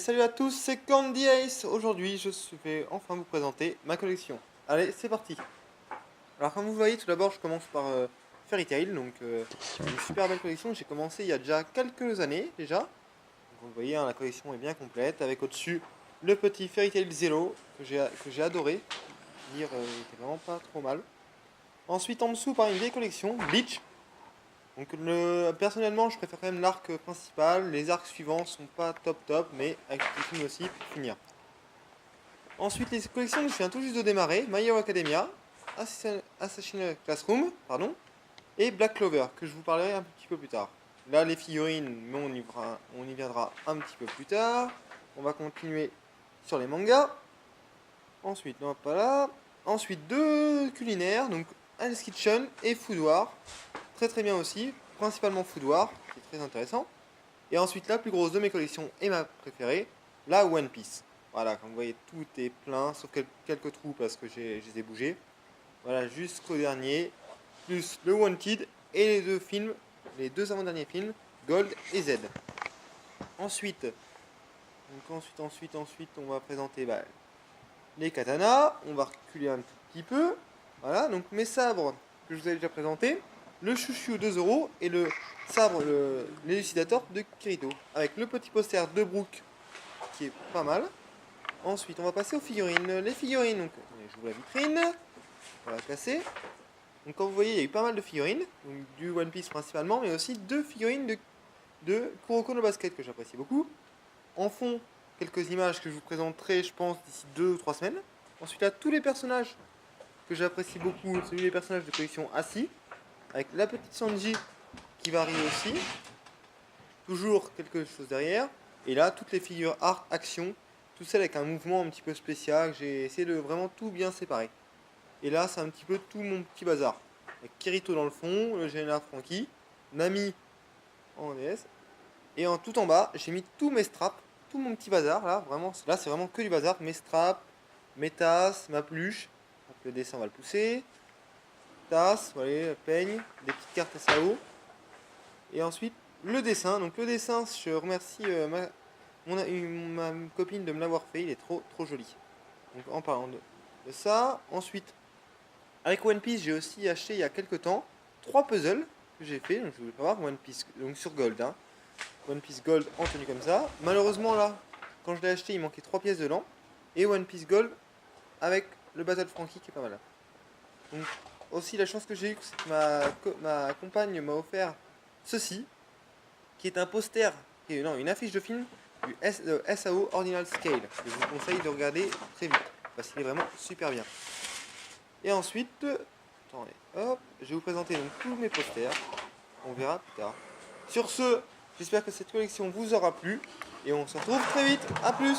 salut à tous, c'est Candy Ace. Aujourd'hui, je vais enfin vous présenter ma collection. Allez, c'est parti. Alors, comme vous voyez, tout d'abord, je commence par Fairy Tail. Donc, une super belle collection. J'ai commencé il y a déjà quelques années, déjà. Donc, vous voyez, hein, la collection est bien complète. Avec au-dessus le petit Fairy Tail Zero que j'ai adoré. Dire, il était vraiment pas trop mal. Ensuite, en dessous, par une vieille collection, Bleach. Donc personnellement, je préfère quand même l'arc principal. Les arcs suivants sont pas top, mais avec le film aussi pour finir. Ensuite, les collections, je viens tout juste de démarrer. My Hero Academia, Assassin's Classroom, pardon, et Black Clover, que je vous parlerai un petit peu plus tard. Là, les figurines, mais on y viendra un petit peu plus tard. On va continuer sur les mangas. Ensuite, non, pas là. Ensuite, deux culinaires, donc Hell's Kitchen et Food War. Très bien aussi, principalement Food War, qui est très intéressant. Et ensuite la plus grosse de mes collections et ma préférée, la One Piece. Voilà, comme vous voyez, tout est plein, sauf quelques trous parce que je les ai bougés. Voilà, jusqu'au dernier, plus le Wanted et les deux films, les deux avant-derniers films, Gold et Z. Ensuite, on va présenter les katanas. On va reculer un tout petit peu. Voilà, donc mes sabres que je vous avais déjà présentés. Le chouchou 2 € et le sabre, l'élucidateur de Kirito. Avec le petit poster de Brook qui est pas mal. Ensuite, on va passer aux figurines. Les figurines, donc j'ouvre la vitrine. On va la casser. Donc, comme vous voyez, il y a eu pas mal de figurines. Donc, du One Piece principalement, mais aussi deux figurines de Kuroko no Basket que j'apprécie beaucoup. En fond, quelques images que je vous présenterai, je pense, d'ici 2 ou 3 semaines. Ensuite, là, tous les personnages que j'apprécie beaucoup, celui des personnages de collection assis. Avec la petite Sanji qui va arriver aussi. Toujours quelque chose derrière. Et là, toutes les figures art, action. Toutes celles avec un mouvement un petit peu spécial. J'ai essayé de vraiment tout bien séparer. Et là, c'est un petit peu tout mon petit bazar. Avec Kirito dans le fond, le général Franky, Nami en DS. Et tout en bas, j'ai mis tous mes straps. Tout mon petit bazar là. Vraiment, là, c'est vraiment que du bazar. Mes straps, mes tasses, ma peluche. Donc, le dessin, on va le pousser. Tasse, voilà, peigne, des petites cartes SAO. Et ensuite, le dessin. Donc le dessin, je remercie ma copine de me l'avoir fait. Il est trop joli. Donc en parlant de ça, ensuite, avec One Piece, j'ai aussi acheté il y a quelques temps 3 puzzles que j'ai fait. Donc je voulais pas voir One Piece, donc sur Gold. Hein. One Piece Gold en tenue comme ça. Malheureusement là, quand je l'ai acheté, il manquait 3 pièces dedans. Et One Piece Gold avec le Battle Franky qui est pas mal. Donc aussi la chance que j'ai eue, c'est que ma compagne m'a offert ceci, qui est un poster, une affiche de film du SAO Ordinal Scale, que je vous conseille de regarder très vite, parce qu'il est vraiment super bien. Et ensuite, attendez, hop, je vais vous présenter donc tous mes posters, on verra plus tard. Sur ce, j'espère que cette collection vous aura plu, et on se retrouve très vite, à plus.